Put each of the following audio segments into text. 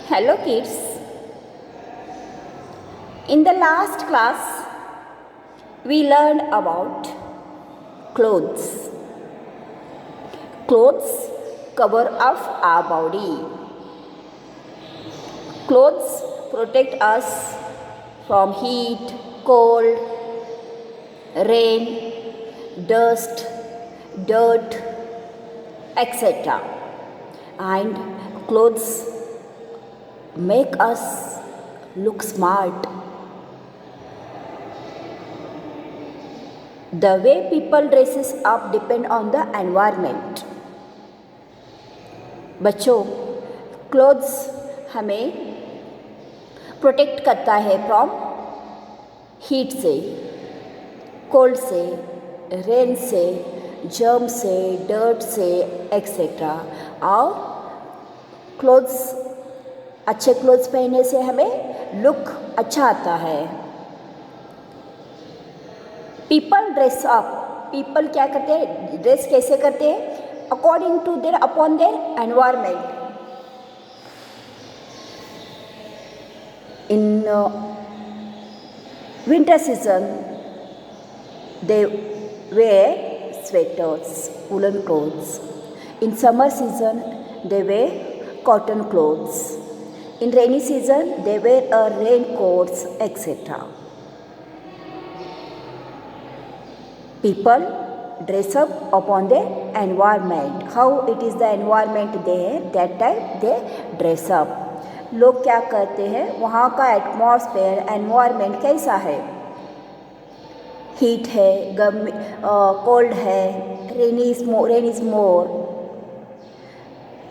Hello kids. In the last class we learned about clothes. Clothes cover up our body. Clothes protect us from heat, cold, rain, dust, dirt, etc. And clothes make us look smart. The way people dresses up depend on the environment. बच्चों, clothes हमें protect करता है from heat से, cold से, rain से, germ से, dirt से etcetera. और क्लोथ्स, अच्छे क्लोथ्स पहनने से हमें लुक अच्छा आता है. People dress up. पीपल क्या करते हैं, ड्रेस कैसे करते हैं? According to their upon their environment. In winter season they wear sweaters, woolen clothes. In summer season they wear cotton clothes. In rainy season they wear raincoats etc. People dress up upon their environment. How it is the environment there, that type they dress up. लोग क्या करते हैं, वहाँ का atmosphere, environment कैसा है? Heat है, गर्मी, कोल्ड है, rain is more.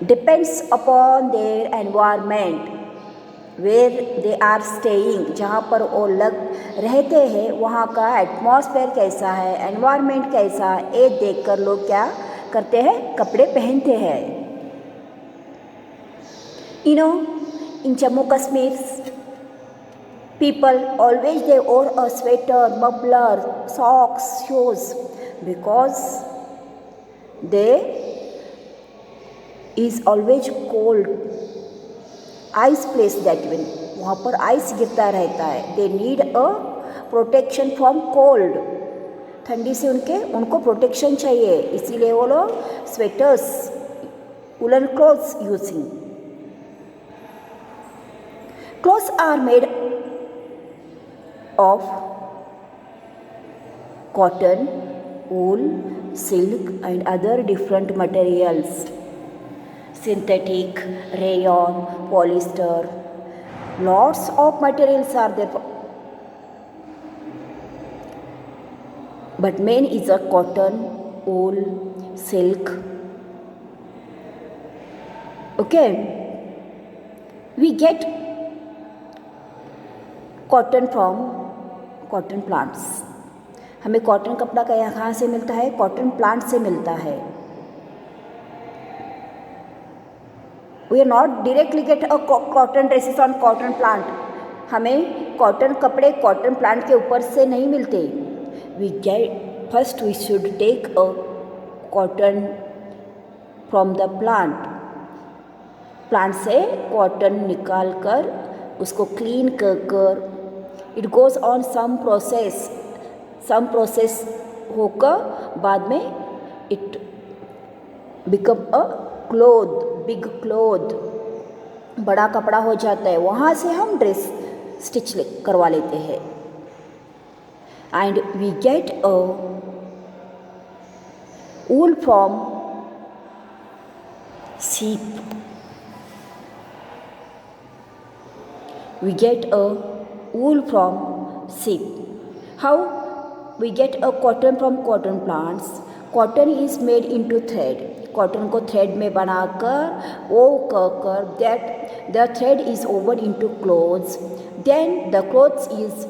Depends upon their environment where they are staying. जहाँ पर वो रहते हैं वहाँ का एटमॉस्फेयर कैसा है, एनवायरनमेंट कैसा है, ये देखकर लोग क्या करते हैं, कपड़े पहनते हैं. You know, in Jammu Kashmir, people always they wore a sweater, muffler, socks, shoes because they is always cold. Ice place that will, वहाँ पर आइस गिरता रहता है. They need a protection from cold. ठंडी से उनको प्रोटेक्शन चाहिए, इसीलिए वो लोग sweaters, woollen clothes using. Clothes are made of cotton, wool, silk and other different materials. Synthetic, rayon, polyester, lots of materials are there. But main is a cotton, wool, silk. Okay, we get cotton from cotton plants. हमें cotton कपड़ा का यहाँ से मिलता है, cotton plant से मिलता है. We are not directly get a cotton dresses on cotton plant. हमें कॉटन कपड़े कॉटन प्लांट के ऊपर से नहीं मिलते. We get first we should take a cotton from the plant. Plant से कॉटन निकाल कर उसको क्लीन कर it goes on some process होकर बाद में it become a cloth, big cloth, बड़ा कपड़ा हो जाता है. वहाँ से हम ड्रेस स्टिच करवा लेते हैं. And we get a wool from sheep. We get a wool from sheep. How we get a cotton from cotton plants? Cotton is made into thread. Cotton को thread में बनाकर वो कर that the thread is woven into clothes. Then the clothes is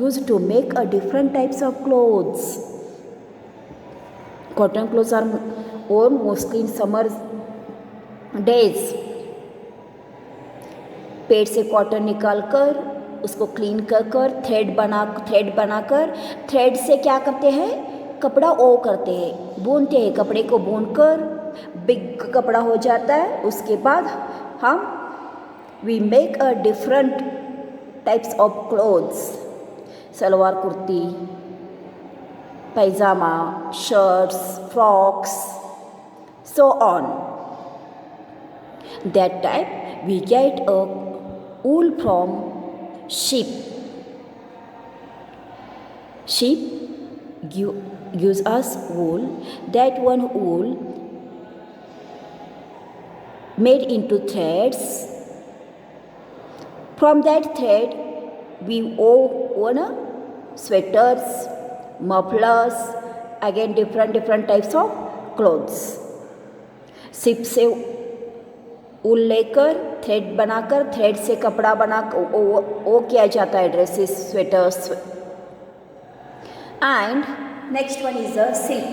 used to make a different types of clothes. Cotton clothes are worn mostly in summer days. पेड़ से cotton निकाल कर उसको क्लीन कर थ्रेड बनाकर थ्रेड से क्या करते हैं, कपड़ा ओ करते हैं, बुनते हैं. कपड़े को बुनकर बिग कपड़ा हो जाता है. उसके बाद हम We make a different types of clothes, salwar kurti, pajama, shirts, frocks, so on. That type we get a wool from sheep. Sheep gives us wool. That one wool made into threads. From that thread we own sweaters, mufflers, again different types of clothes. Ship से ऊल लेकर thread बनाकर thread से कपड़ा बना वो किया जाता है, dresses, sweaters. And next one is a silk.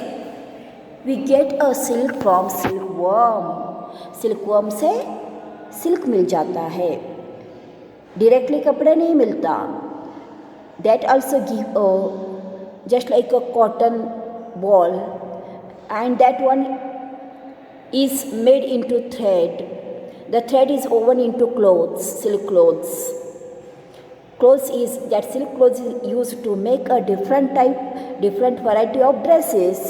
We get a silk from silkworm. Silkworm से सिल्क मिल जाता है, डायरेक्टली कपड़े नहीं मिलता. That also give a just like a cotton ball and that one is made into thread. The thread is woven into clothes, silk clothes. That silk clothes is used to make a different variety of dresses.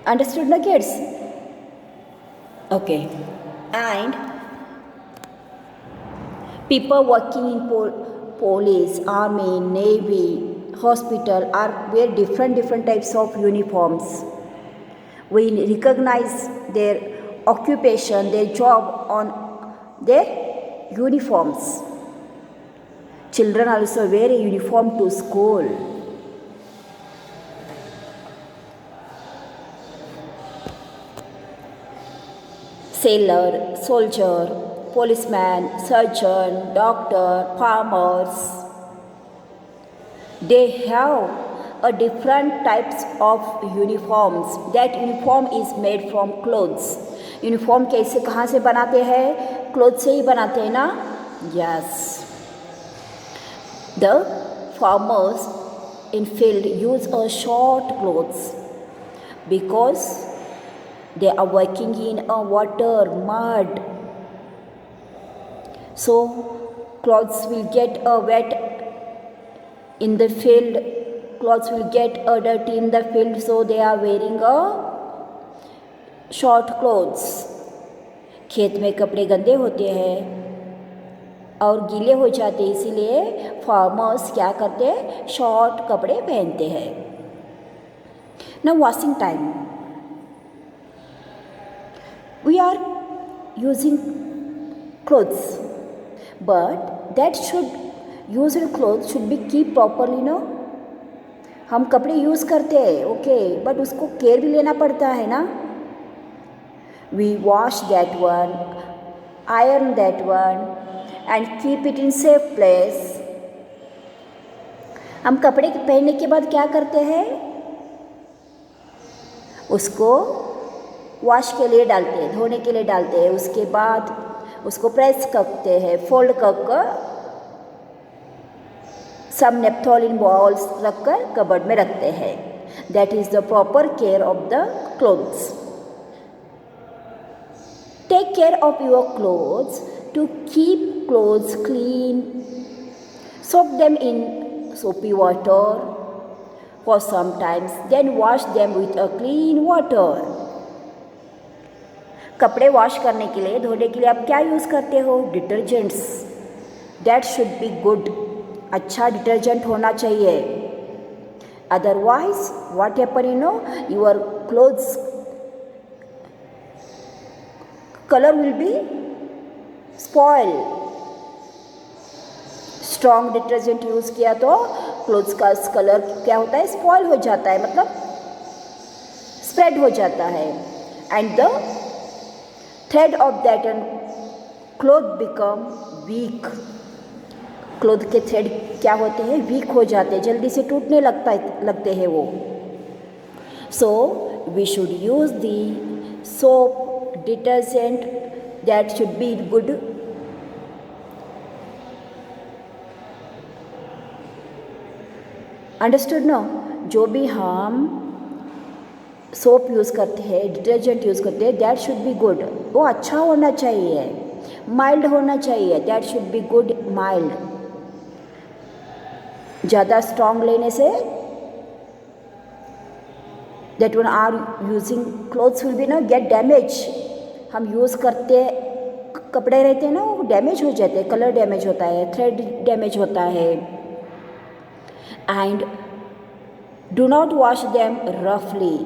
Understood, no kids? Okay. And people working in police, army, navy, hospital are wear different types of uniforms. We recognize their occupation, their job on their uniforms. Children also wear a uniform to school. Sailor, soldier, policeman, surgeon, doctor, farmers, they have a different types of uniforms. That uniform is made from clothes. Uniform कैसे कहाँ से बनाते हैं? Cloth से ही बनाते हैं ना? Yes. The farmers in field use a short clothes because they are working in a water, mud. So clothes will get wet in the field. Clothes will get dirty in the field, so they are wearing a short clothes. खेत में कपड़े गंदे होते हैं और गीले हो जाते हैं, इसीलिए फार्मर्स क्या करते हैं? शॉर्ट कपड़े पहनते हैं. Now washing time. We are using clothes, but that used clothes should be kept properly, no? हम कपड़े यूज़ करते हैं, ओके, बट उसको केयर भी लेना पड़ता है ना. We wash that one, iron that one and keep it in safe place. हम कपड़े पहनने के बाद क्या करते हैं? उसको वॉश के लिए डालते हैं, धोने के लिए डालते हैं. उसके बाद उसको प्रेस करते हैं, फोल्ड कर सब नेप्थोलिन बॉल्स रखकर कबर्ड में रखते हैं. That is the proper care of the clothes. Take care of your clothes to keep clothes clean. Soak them in soapy water for some times, then wash them with a clean water. कपड़े wash करने के लिए, धोने के लिए आप क्या use करते हो? Detergents. That should be good. अच्छा डिटर्जेंट होना चाहिए. Otherwise what happen, your clothes colour will be spoil. Strong detergent use किया तो क्लोथ्स का कलर क्या होता है? स्पॉइल हो जाता है, मतलब स्प्रेड हो जाता है. And the thread of that cloth become weak. Cloth के थ्रेड क्या होते हैं? वीक हो जाते हैं, जल्दी से टूटने लगते हैं वो. So we should use the soap, detergent, that should be good. Understood no? जो भी हम सोप यूज़ करते हैं, डिटर्जेंट यूज़ करते हैं, दैट शुड बी गुड. वो अच्छा होना चाहिए. माइल्ड होना चाहिए, that should be good mild. ज़्यादा स्ट्रॉन्ग लेने से that one are using clothes will be ना गेट डैमेज। हम यूज़ करते कपड़े रहते हैं ना, वो डैमेज हो जाते हैं, कलर डैमेज होता है, थ्रेड डैमेज होता है। And do not wash them रफली,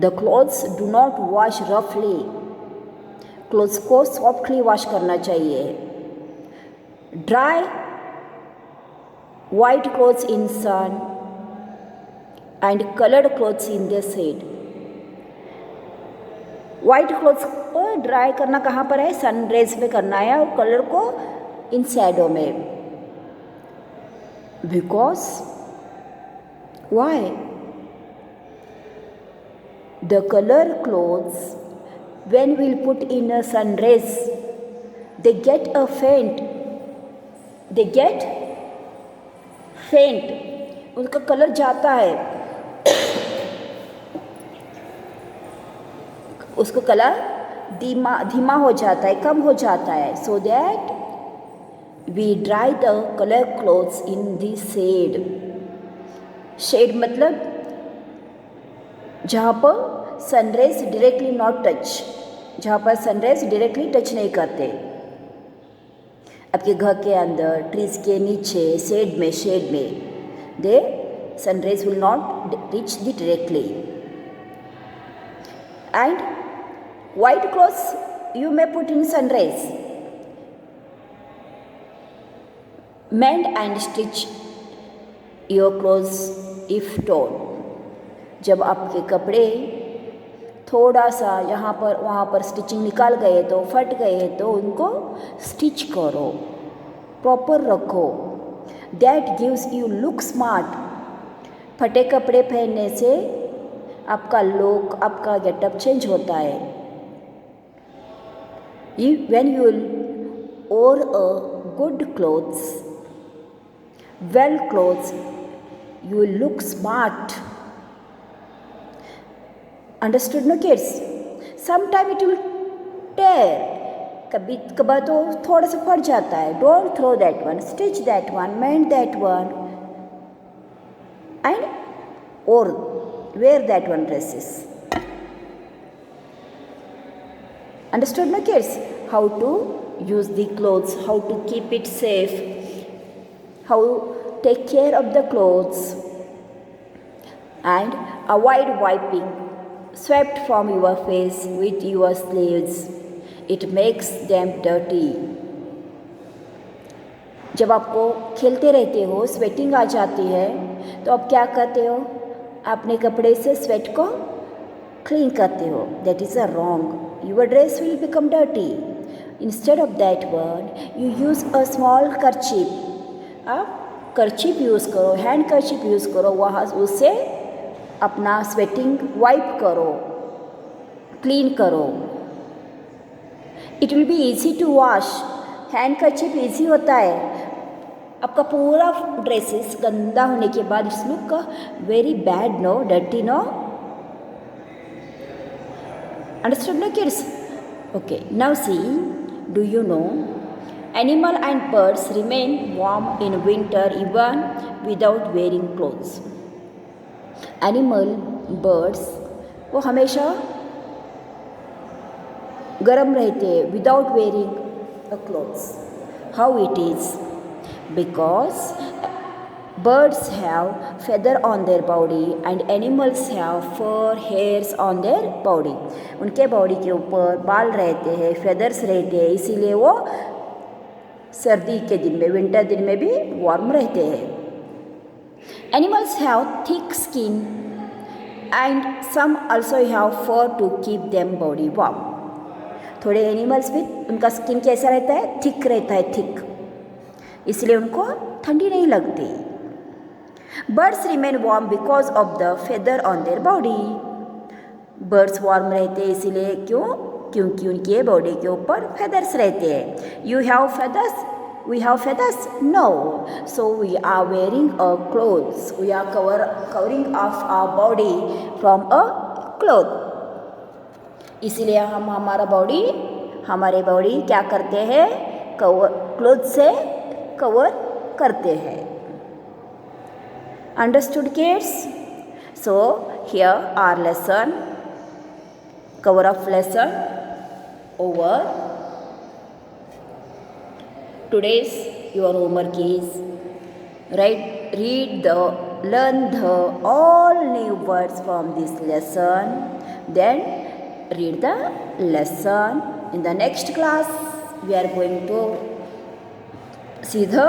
the clothes do not wash रफली, क्लोथ्स को सॉफ्टली वॉश करना चाहिए। Dry white clothes in sun and colored clothes in the shade। White clothes को ड्राई करना कहाँ पर है? सन रेज में करना है, और कलर को इन शैडो में। Because why? The colour clothes when we'll put in a sun rays, they get a faint, they get faint, उनका कलर जाता है, उसको कलर धीमा हो जाता है, कम हो जाता है। So that we dry the colour clothes in the shade. Shade मतलब जहाँ पर सनरेज डायरेक्टली नॉट टच, जहाँ पर सनरेज डायरेक्टली टच नहीं करते। आपके घर के अंदर, ट्रीज के नीचे, शेड में they sunrays will not reach the directly. And white clothes you may put in sun rays, mend and stitch your clothes if torn। जब आपके कपड़े थोड़ा सा यहाँ पर वहाँ पर स्टिचिंग निकाल गए तो, फट गए तो उनको स्टिच करो, प्रॉपर रखो। That gives you look smart. फटे कपड़े पहनने से आपका लुक, आपका गेटअप चेंज होता है। When you wear a good clothes, well clothes, you will look smart। Understood no kids? Sometime it will tear, कभी कभार तो थोड़ा सा फट जाता है। Don't throw that one, stitch that one, mend that one, and or wear that one dresses। Understood no kids? How to use the clothes, how to keep it safe, how take care of the clothes, and avoid wiping sweat from your face with your sleeves, it makes them dirty। जब आपको खेलते रहते हो, sweating आ जाती है, तो आप क्या करते हो? अपने कपड़े से स्वेट को क्लीन करते हो। That is a wrong. Your dress will become dirty। Instead of that one, you use a small kerchief। आप kerchief यूज़ करो, हैंड kerchief यूज़ करो, वहाँ उससे अपना स्वेटिंग वाइप करो, क्लीन करो। It will be easy to wash. Hand kerchief easy होता है। आपका पूरा ड्रेसेस गंदा होने के बाद it's look very bad, no, dirty, no. Understood no kids? Okay, now see, do you know animal and birds remain warm in winter even without wearing clothes। Animal, birds वो हमेशा गर्म रहते हैं without wearing a clothes। How it is? Because birds have feather on their body and animals have fur hairs on their body। उनके body के ऊपर बाल रहते हैं, फेदर्स रहते हैं, इसीलिए वो सर्दी के दिन में, विंटर दिन में भी वार्म रहते हैं। Animals have thick skin and some also have fur to keep them body warm. थोड़े एनिमल्स भी, उनका स्किन कैसा रहता है? थिक रहता है, थिक, इसलिए उनको ठंडी नहीं लगती। Birds remain warm because of the feather on their body. Birds warm रहते हैं इसीलिए, क्यों? क्योंकि उनके बॉडी के ऊपर फेदर्स रहते हैं। You have feathers, we have feathers, no, so we are wearing a clothes, we are covering of our body from a cloth. इसीलिए हम हमारा बॉडी हमारे बॉडी क्या करते हैं, कवर क्लोथ से कवर करते हैं. Understood kids? So here are lesson, cover of lesson over. Today's your homework is learn the all new words from this lesson, then read the lesson. In the next class we are going to see the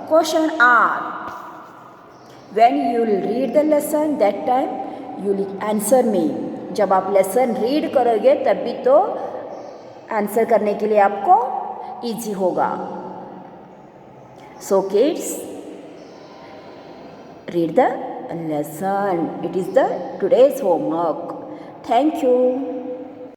question art. When you will read the lesson, that time you will answer me. जब आप lesson read करोगे तभी तो answer करने के लिए आपको easy होगा. So kids, read the lesson. It is the today's homework. Thank you.